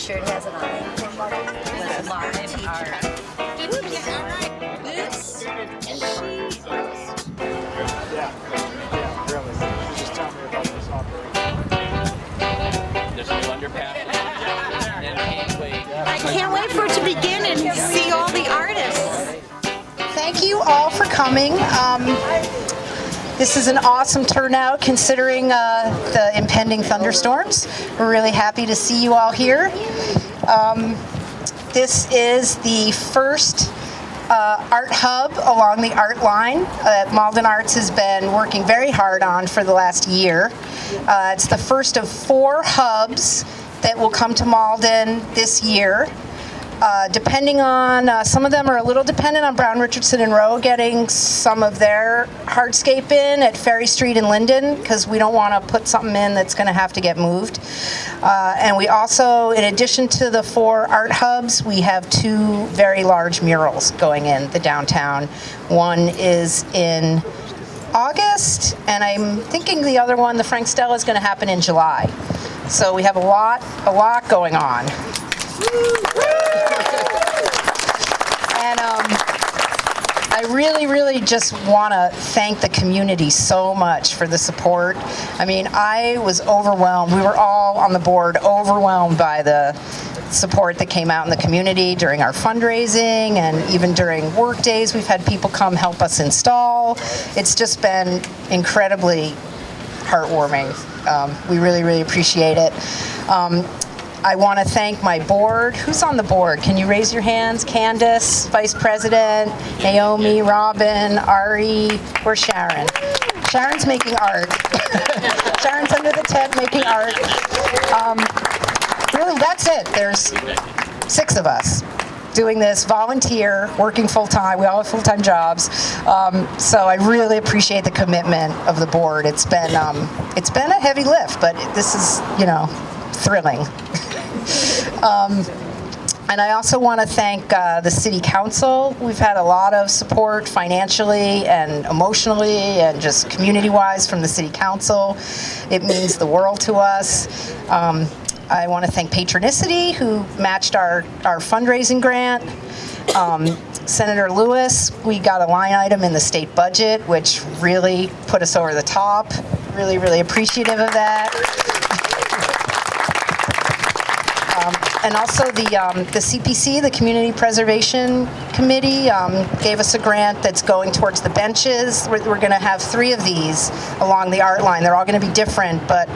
shirt has it on it. With live art. This and she. Yeah, really. Just tell me about this operation. There's no underpass. I can't wait for it to begin and see all the artists. Thank you all for coming. This is an awesome turnout considering the impending thunderstorms. We're really happy to see you all here. This is the first art hub along the ARTLine that Malden Arts has been working very hard on for the last year. It's the first of 4 hubs that will come to Malden this year. Depending on, some of them are a little dependent on Brown, Richardson, and Rowe getting some of their hardscape in at Ferry Street and Linden, because we don't want to put something in that's going to have to get moved. And we also, in addition to the 4 art hubs, we have 2 very large murals going in the downtown. One is in August, and I'm thinking the other one, the Frank Stella, is going to happen in July. So we have a lot going on. And I really just want to thank the community so much for the support. I mean, I was overwhelmed. We were all on the board overwhelmed by the support that came out in the community during our fundraising, and even during work days we've had people come help us install. It's just been incredibly heartwarming. We really appreciate it. I want to thank my board. Who's on the board? Can you raise your hands? Candace, Vice President, Naomi, Robin, Ari, where's Sharon? Sharon's making art. Sharon's under the tent making art. Really, that's it. There's 6 of us doing this, volunteer, working full-time. We all have full-time jobs. So I really appreciate the commitment of the board. It's been a heavy lift, but this is, thrilling. And I also want to thank the City Council. We've had a lot of support financially and emotionally and just community-wise from the City Council. It means the world to us. I want to thank Patronicity, who matched our fundraising grant. Senator Lewis, we got a line item in the state budget, which really put us over the top. Really appreciative of that. And also the CPC, the Community Preservation Committee, gave us a grant that's going towards the benches. We're going to have 3 of these along the art line. They're all going to be different, but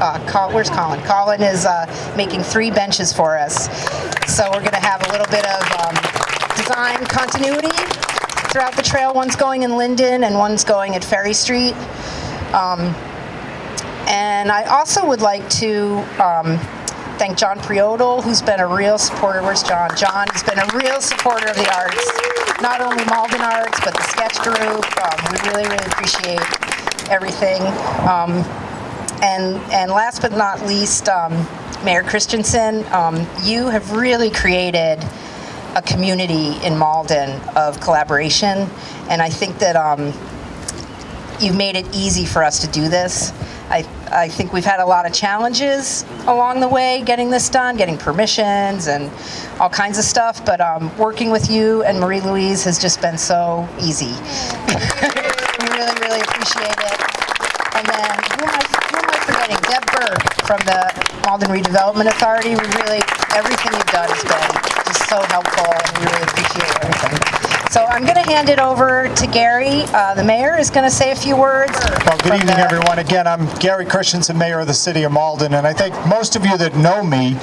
where's Colin? Colin is making 3 benches for us. So we're going to have a little bit of design continuity throughout the trail. One's going in Linden and one's going at Ferry Street. And I also would like to thank John Priodal, who's been a real supporter. Where's John? John has been a real supporter of the arts, not only Malden Arts, but the sketch group. We really appreciate everything. And last but not least, Mayor Christensen, you have really created a community in Malden of collaboration, and I think that you've made it easy for us to do this. I think we've had a lot of challenges along the way getting this done, getting permissions and all kinds of stuff, but working with you and Marie Louise has just been so easy. We really appreciate it. And then, who am I forgetting? Deb Berg from the Malden Redevelopment Authority. Everything you've done has been just so helpful, and we really appreciate everything. So I'm going to hand it over to Gary. The mayor is going to say a few words. Well, good evening, everyone. Again, I'm Gary Christensen, mayor of the city of Malden, and I think most of you that know me,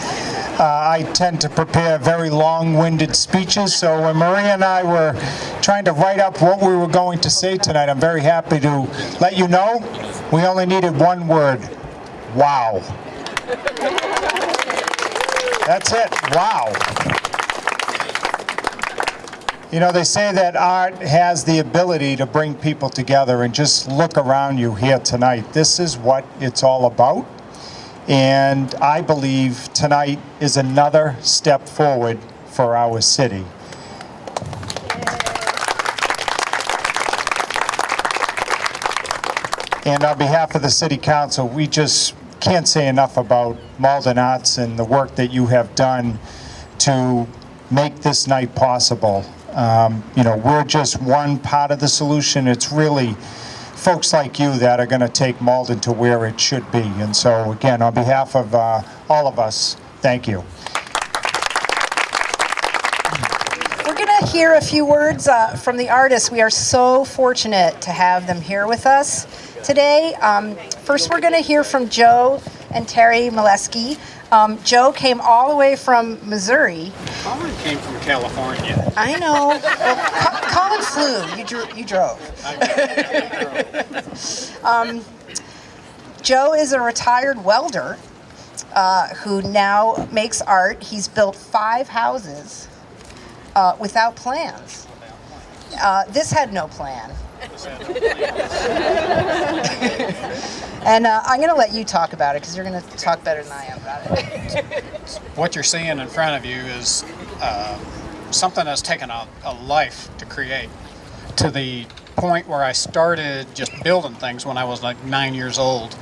I tend to prepare very long-winded speeches. So when Maria and I were trying to write up what we were going to say tonight, I'm very happy to let you know we only needed one word: wow. That's it. Wow. They say that art has the ability to bring people together, and just look around you here tonight. This is what it's all about, and I believe tonight is another step forward for our city. And on behalf of the City Council, we just can't say enough about Malden Arts and the work that you have done to make this night possible. We're just one part of the solution. It's really folks like you that are going to take Malden to where it should be. And so, again, on behalf of all of us, thank you. We're going to hear a few words from the artists. We are so fortunate to have them here with us today. First, we're going to hear from Joe and Terry Molesky. Joe came all the way from Missouri. Colin came from California. I know. Well, Colin flew. You drove. Joe is a retired welder who now makes art. He's built 5 houses without plans. This had no plan. And I'm going to let you talk about it because you're going to talk better than I am about it. What you're seeing in front of you is something that's taken a life to create, to the point where I started just building things when I was like 9 years old.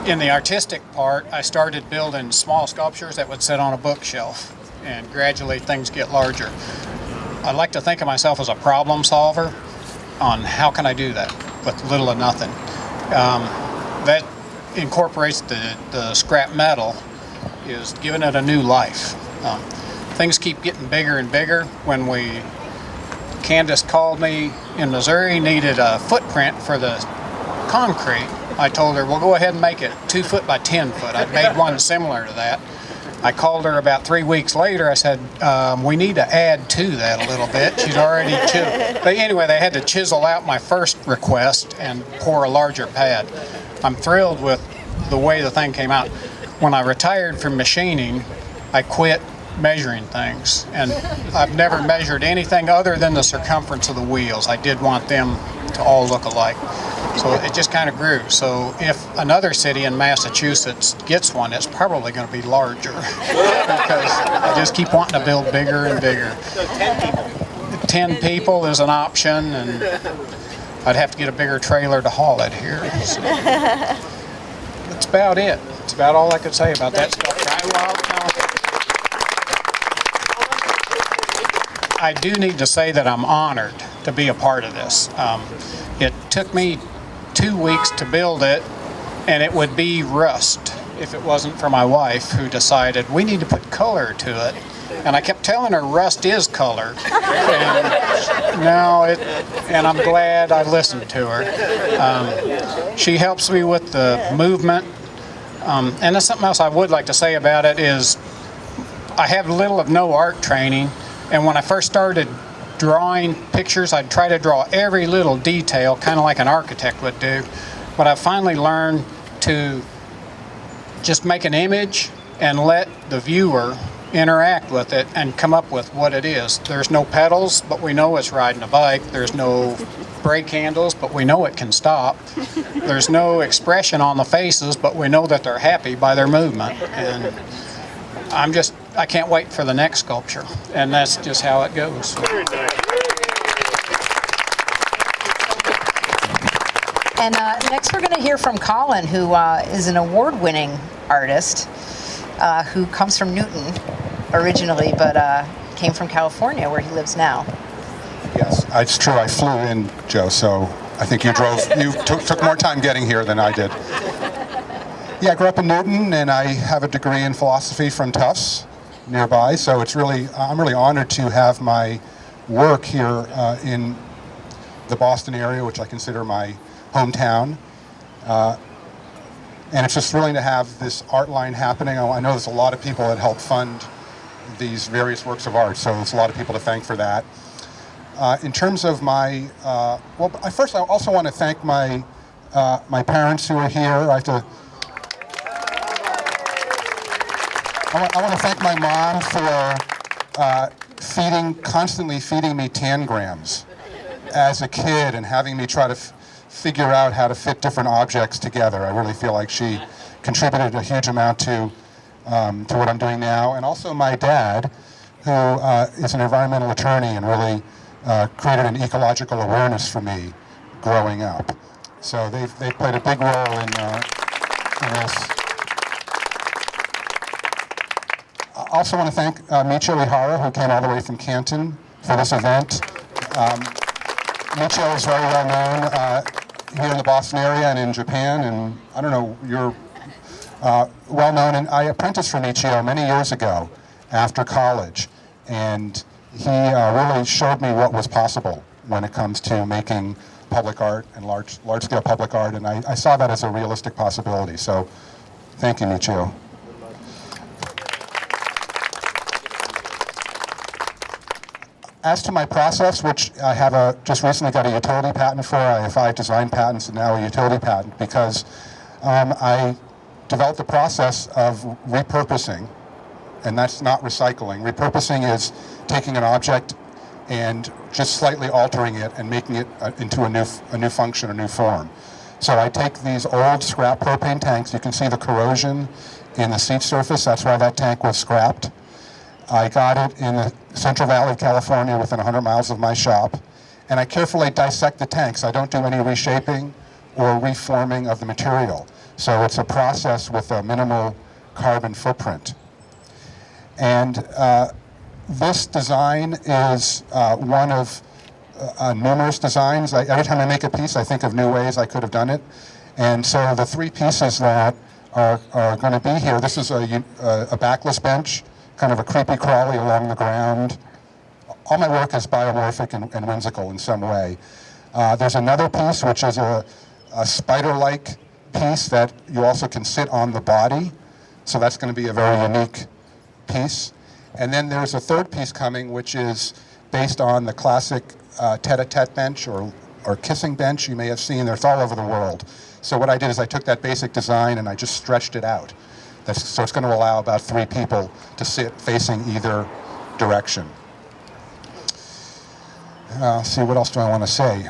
In the artistic part, I started building small sculptures that would sit on a bookshelf, and gradually things get larger. I like to think of myself as a problem solver on how can I do that with little or nothing. That incorporates the scrap metal, is giving it a new life. Things keep getting bigger and bigger. When Candace called me in Missouri, needed a footprint for the concrete, I told her, well, go ahead and make it 2 foot by 10 foot. I'd made one similar to that. I called her about 3 weeks later. I said, we need to add to that a little bit. She'd already chiseled. But anyway, they had to chisel out my first request and pour a larger pad. I'm thrilled with the way the thing came out. When I retired from machining, I quit measuring things. And I've never measured anything other than the circumference of the wheels. I did want them to all look alike. So it just kind of grew. So if another city in Massachusetts gets one, it's probably going to be larger because I just keep wanting to build bigger and bigger. So 10 people. 10 people is an option, and I'd have to get a bigger trailer to haul it here. So that's about it. That's about all I could say about that stuff. I do need to say that I'm honored to be a part of this. It took me 2 weeks to build it, and it would be rust if it wasn't for my wife, who decided we need to put color to it. And I kept telling her rust is color. And I'm glad I listened to her. She helps me with the movement. And there's something else I would like to say about it is I have little of no art training, and when I first started drawing pictures, I'd try to draw every little detail, kind of like an architect would do. But I finally learned to just make an image and let the viewer interact with it and come up with what it is. There's no pedals, but we know it's riding a bike. There's no brake handles, but we know it can stop. There's no expression on the faces, but we know that they're happy by their movement. And I can't wait for the next sculpture, and that's just how it goes. And next we're going to hear from Colin, who is an award-winning artist who comes from Newton originally, but came from California, where he lives now. Yes, it's true. I flew in, Joe, so I think you took more time getting here than I did. Yeah, I grew up in Newton, and I have a degree in philosophy from Tufts nearby, so I'm really honored to have my work here in the Boston area, which I consider my hometown. And it's just thrilling to have this ARTLine happening. I know there's a lot of people that help fund these various works of art, so there's a lot of people to thank for that. In terms of my, first I also want to thank my parents who are here. I want to thank my mom for constantly feeding me tangrams as a kid and having me try to figure out how to fit different objects together. I really feel like she contributed a huge amount to what I'm doing now. And also my dad, who is an environmental attorney and really created an ecological awareness for me growing up. So they've played a big role in this. I also want to thank Michio Ihara, who came all the way from Canton for this event. Michio is very well known here in the Boston area and in Japan, and I don't know, you're well known. And I apprenticed for Michio many years ago after college, and he really showed me what was possible when it comes to making public art and large-scale public art, and I saw that as a realistic possibility. So, thank you, Michio. As to my process, which I have just recently got a utility patent for, I have 5 design patents and now a utility patent, because I developed a process of repurposing, and that's not recycling. Repurposing is taking an object and just slightly altering it and making it into a new function, a new form. So I take these old scrap propane tanks. You can see the corrosion in the seat surface. That's why that tank was scrapped. I got it in the Central Valley of California, within 100 miles of my shop, and I carefully dissect the tanks. I don't do any reshaping or reforming of the material. So it's a process with a minimal carbon footprint. And this design is one of numerous designs. Every time I make a piece, I think of new ways I could have done it. And so the 3 pieces that are going to be here, this is a backless bench, kind of a creepy crawly along the ground. All my work is biomorphic and whimsical in some way. There's another piece which is a spider-like piece that you also can sit on the body. So that's going to be a very unique piece. And then there's a third piece coming, which is based on the classic tete-a-tete bench or kissing bench you may have seen. It's all over the world. So what I did is I took that basic design and I just stretched it out. So it's going to allow about 3 people to sit facing either direction. See, what else do I want to say?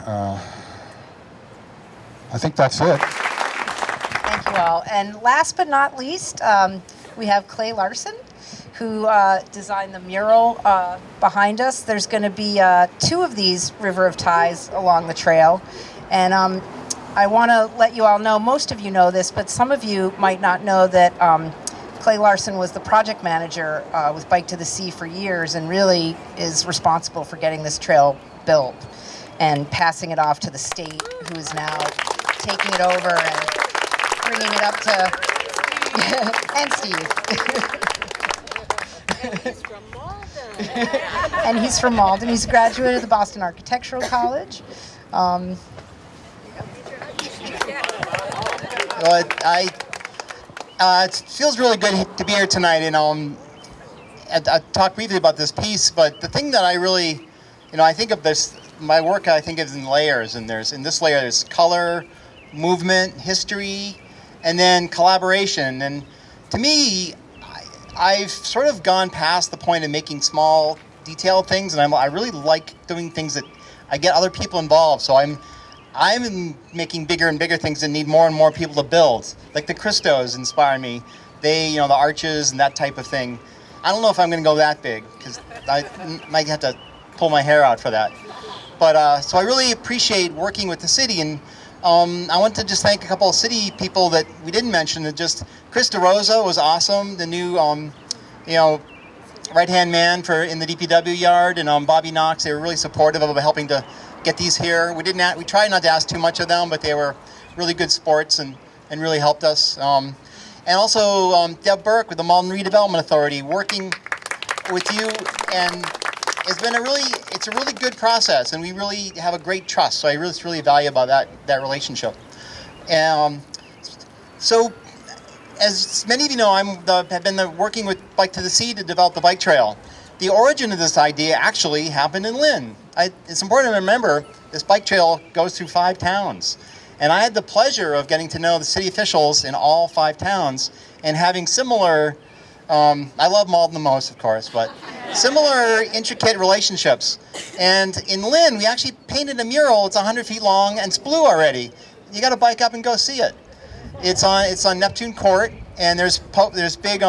I think that's it. Thank you all. And last but not least, we have Clay Larson, who designed the mural behind us. There's going to be 2 of these River of Ties along the trail. And I want to let you all know, most of you know this, but some of you might not know that Clay Larson was the project manager with Bike to the Sea for years and really is responsible for getting this trail built and passing it off to the state, who is now taking it over and bringing it up to... and Steve. He's from Malden. And he's from Malden. He's a graduate of the Boston Architectural College. Well, it feels really good to be here tonight, and I talked briefly about this piece, but the thing that I really, I think of this, my work I think is in layers, and in this layer there's color, movement, history, and then collaboration. And to me, I've sort of gone past the point of making small, detailed things, and I really like doing things that I get other people involved. So I'm making bigger and bigger things that need more and more people to build. Like the Christos inspire me. They, the arches and that type of thing. I don't know if I'm going to go that big, because I might have to pull my hair out for that. But so I really appreciate working with the city, and I want to just thank a couple of city people that we didn't mention. Just Chris DeRosa was awesome, the new right-hand man in the DPW yard, and Bobby Knox. They were really supportive of helping to get these here. We tried not to ask too much of them, but they were really good sports and really helped us. And also Deb Burke with the Malden Redevelopment Authority, working with you, and it's a really good process, and we really have a great trust. So I really value about that relationship. So, as many of you know, have been working with Bike to the Sea to develop the bike trail. The origin of this idea actually happened in Lynn. It's important to remember this bike trail goes through 5 towns. And I had the pleasure of getting to know the city officials in all 5 towns and having similar, I love Malden the most, of course, but similar intricate relationships. And in Lynn, we actually painted a mural. It's 100 feet long and it's blue already. You got to bike up and go see it. It's on Neptune Court, and there's big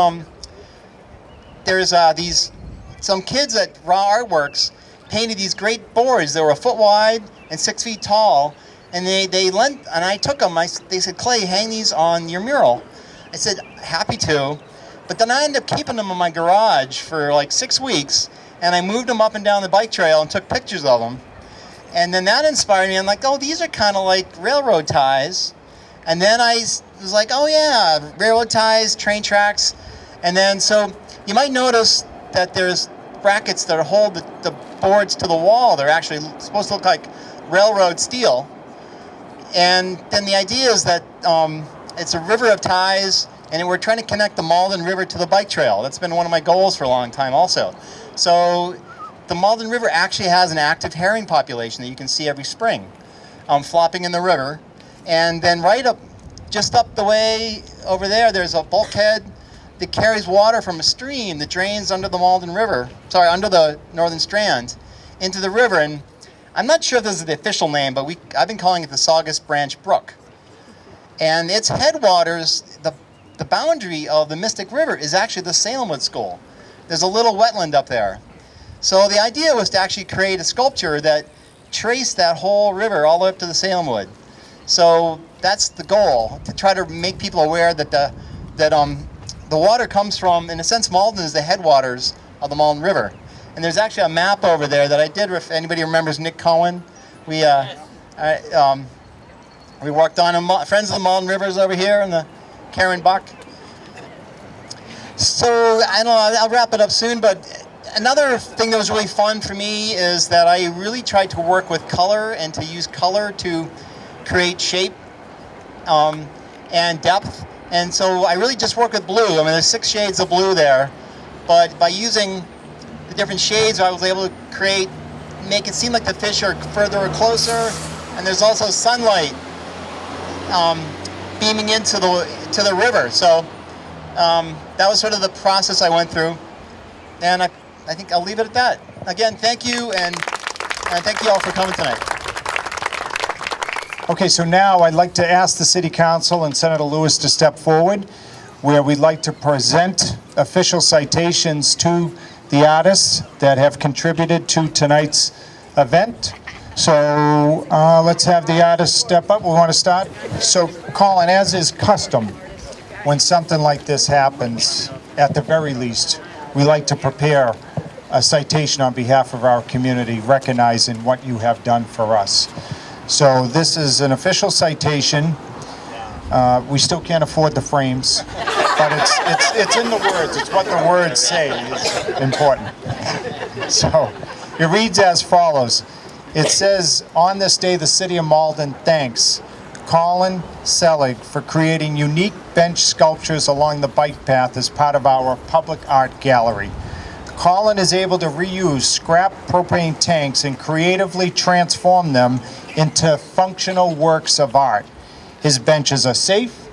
some kids at Raw Artworks painted these great boards that were a foot wide and 6 feet tall, And they lent, and I took them. They said, Clay, hang these on your mural. I said, happy to. But then I ended up keeping them in my garage for like 6 weeks, and I moved them up and down the bike trail and took pictures of them. And then that inspired me. I'm like, oh, these are kind of like railroad ties. And then I was like, oh yeah, railroad ties, train tracks. And then, so you might notice that there's brackets that hold the boards to the wall. They're actually supposed to look like railroad steel. And then the idea is that it's a river of ties, and we're trying to connect the Malden River to the bike trail. That's been one of my goals for a long time also. So the Malden River actually has an active herring population that you can see every spring flopping in the river. And then just up the way over there, there's a bulkhead that carries water from a stream that drains under the Malden River, under the Northern Strand, into the river. And I'm not sure if this is the official name, but I've been calling it the Saugus Branch Brook. And its headwaters, the boundary of the Mystic River is actually the Salemwood School. There's a little wetland up there. So the idea was to actually create a sculpture that traced that whole river all the way up to the Salemwood. So that's the goal, to try to make people aware that the water comes from, in a sense, Malden is the headwaters of the Malden River. And there's actually a map over there that I did, if anybody remembers Nick Cohen. We worked on Friends of the Malden Rivers over here and the Karen Buck. So I know I'll wrap it up soon, but another thing that was really fun for me is that I really tried to work with color and to use color to create shape and depth. And so I really just work with blue. I mean, there's 6 shades of blue there, but by using the different shades, I was able to make it seem like the fish are further or closer. And there's also sunlight beaming into the river. So that was sort of the process I went through. And I think I'll leave it at that. Again, thank you, and thank you all for coming tonight. Okay, so now I'd like to ask the City Council and Senator Lewis to step forward, where we'd like to present official citations to the artists that have contributed to tonight's event. So let's have the artists step up. We want to start. So Colin, as is custom, when something like this happens, at the very least, we like to prepare a citation on behalf of our community, recognizing what you have done for us. So this is an official citation. We still can't afford the frames, but it's in the words. It's what the words say is important. So it reads as follows. It says, on this day, the City of Malden thanks Colin Selig for creating unique bench sculptures along the bike path as part of our public art gallery. Colin is able to reuse scrap propane tanks and creatively transform them into functional works of art. His benches are safe,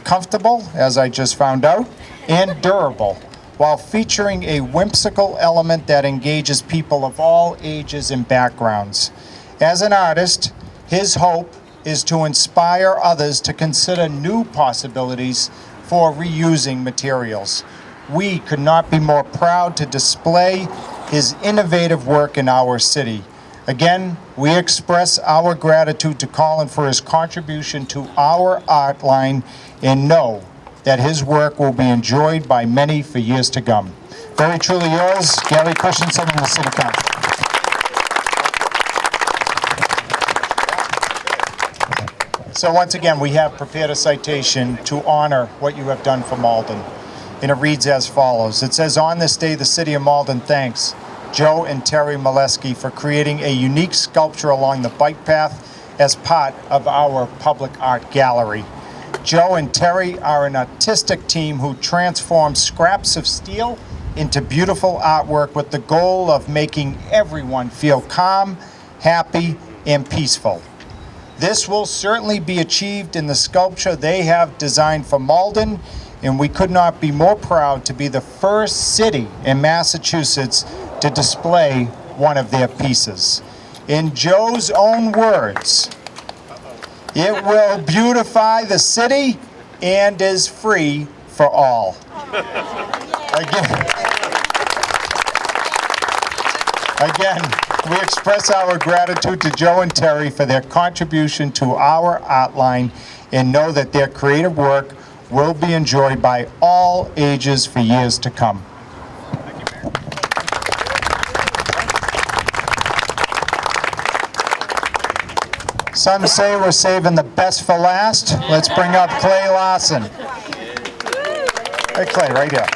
comfortable, as I just found out, and durable, while featuring a whimsical element that engages people of all ages and backgrounds. As an artist, his hope is to inspire others to consider new possibilities for reusing materials. We could not be more proud to display his innovative work in our city. Again, we express our gratitude to Colin for his contribution to our ARTLine and know that his work will be enjoyed by many for years to come. Very truly yours, Gary Christensen and the City Council. So once again, we have prepared a citation to honor what you have done for Malden. And it reads as follows. It says, on this day, the City of Malden thanks Joe and Terry Molesky for creating a unique sculpture along the bike path as part of our public art gallery. Joe and Terry are an artistic team who transform scraps of steel into beautiful artwork with the goal of making everyone feel calm, happy, and peaceful. This will certainly be achieved in the sculpture they have designed for Malden, and we could not be more proud to be the first city in Massachusetts to display one of their pieces. In Joe's own words, it will beautify the city and is free for Again, we express our gratitude to Joe and Terry for their contribution to our ARTLine and know that their creative work will be enjoyed by all ages for years to come. Some say we're saving the best for last. Let's bring up Clay Larson. Hey, Clay, right here.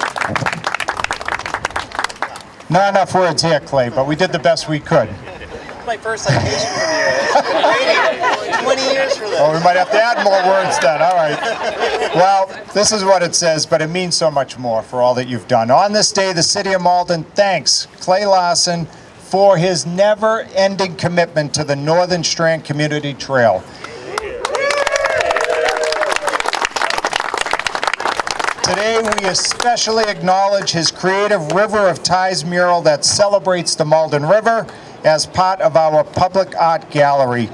Not enough words here, Clay, but we did the best we could. My first citation from you. I've been waiting 20 years for this. Oh, we might have to add more words then. All right. Well, this is what it says, but it means so much more for all that you've done. On this day, the City of Malden thanks Clay Larson for his never-ending commitment to the Northern Strand Community Trail. Today, we especially acknowledge his creative River of Ties mural that celebrates the Malden River as part of our public art gallery.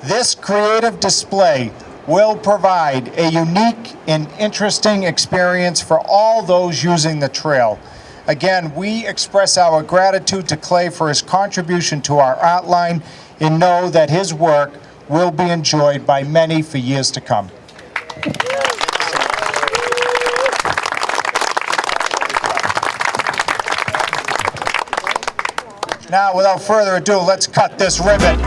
This creative display will provide a unique and interesting experience for all those using the trail. Again, we express our gratitude to Clay for his contribution to our ARTLine and know that his work will be enjoyed by many for years to come. Now, without further ado, let's cut this ribbon.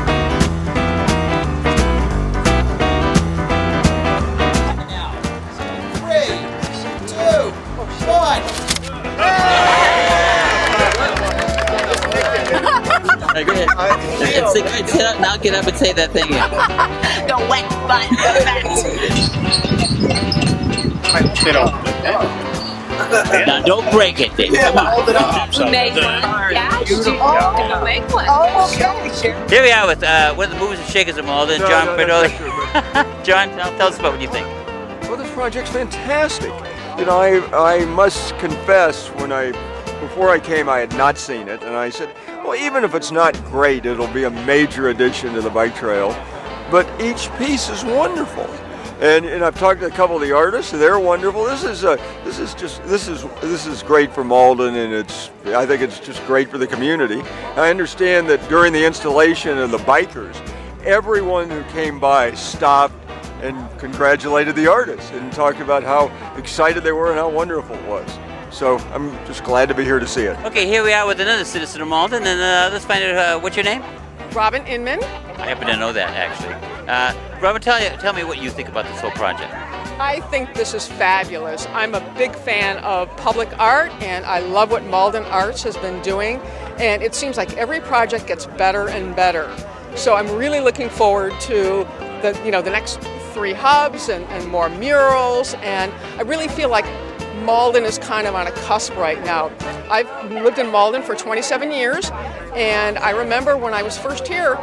Now get up and say that thing again. The wet butt effect. Now don't break it then. Come on. Make one. Yeah, you make one. Oh, okay. Here we are with one of the movers and shakers of Malden, John Pedoli. John, tell us about what you think. Well, this project's fantastic. You know, I must confess, before I came, I had not seen it, and I said, well, even if it's not great, it'll be a major addition to the bike trail. But each piece is wonderful, and I've talked to a couple of the artists, and they're wonderful. This is great for Malden, and I think it's just great for the community. I understand that during the installation of the bikers, everyone who came by stopped and congratulated the artists and talked about how excited they were and how wonderful it was. So I'm just glad to be here to see it. Okay, here we are with another citizen of Malden, and let's find out what's your name? Robin Inman. I happen to know that, actually. Robin, tell me what you think about this whole project. I think this is fabulous. I'm a big fan of public art, and I love what Malden Arts has been doing. And it seems like every project gets better and better. So I'm really looking forward to the next 3 hubs and more murals. And I really feel like Malden is kind of on a cusp right now. I've lived in Malden for 27 years, and I remember when I was first here,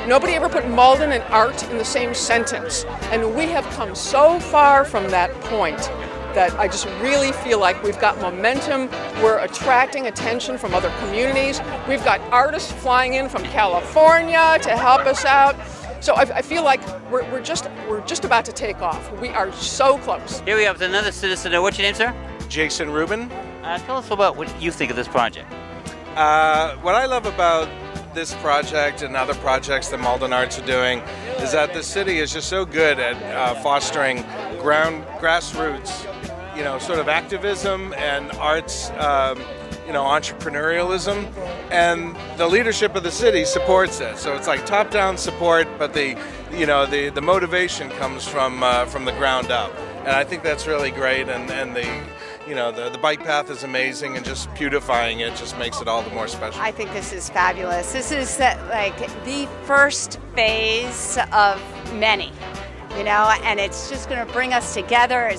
nobody ever put Malden and art in the same sentence. And we have come so far from that point that I just really feel like we've got momentum. We're attracting attention from other communities. We've got artists flying in from California to help us out. So I feel like we're just about to take off. We are so close. Here we are with another citizen. What's your name, sir? Jason Rubin. Tell us about what you think of this project. What I love about this project and other projects that Malden Arts are doing is that the city is just so good at fostering grassroots, sort of activism and arts, entrepreneurialism, and the leadership of the city supports it. So it's like top-down support, but the motivation comes from the ground up, and I think that's really great. And the bike path is amazing, and just beautifying it just makes it all the more special. I think this is fabulous. This is like the first phase of many. And it's just going to bring us together.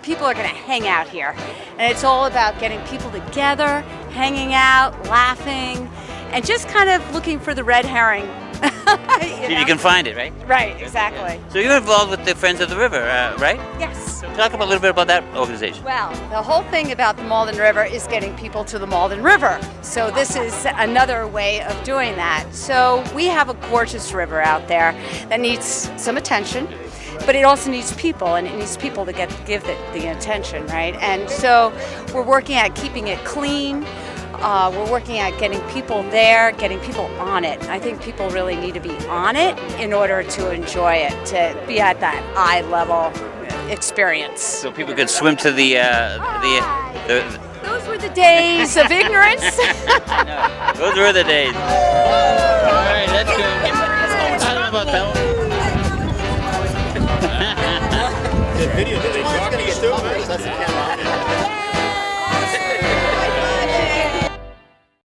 People are going to hang out here. And it's all about getting people together, hanging out, laughing, and just kind of looking for the red herring. See if you can find it, right? Right, exactly. So you're involved with the Friends of the River, right? Yes. So talk a little bit about that organization. Well, the whole thing about the Malden River is getting people to the Malden River. So this is another way of doing that. So we have a gorgeous river out there that needs some attention, but it also needs people, and it needs people to give the attention, right? And so we're working at keeping it clean, We're working at getting people there, getting people on it. I think people really need to be on it in order to enjoy it, to be at that eye level experience. So people could swim to the Those were the days of ignorance. those were the days. All right, let's go. I don't know about that one. The video, did they talk to you still? That's the camera.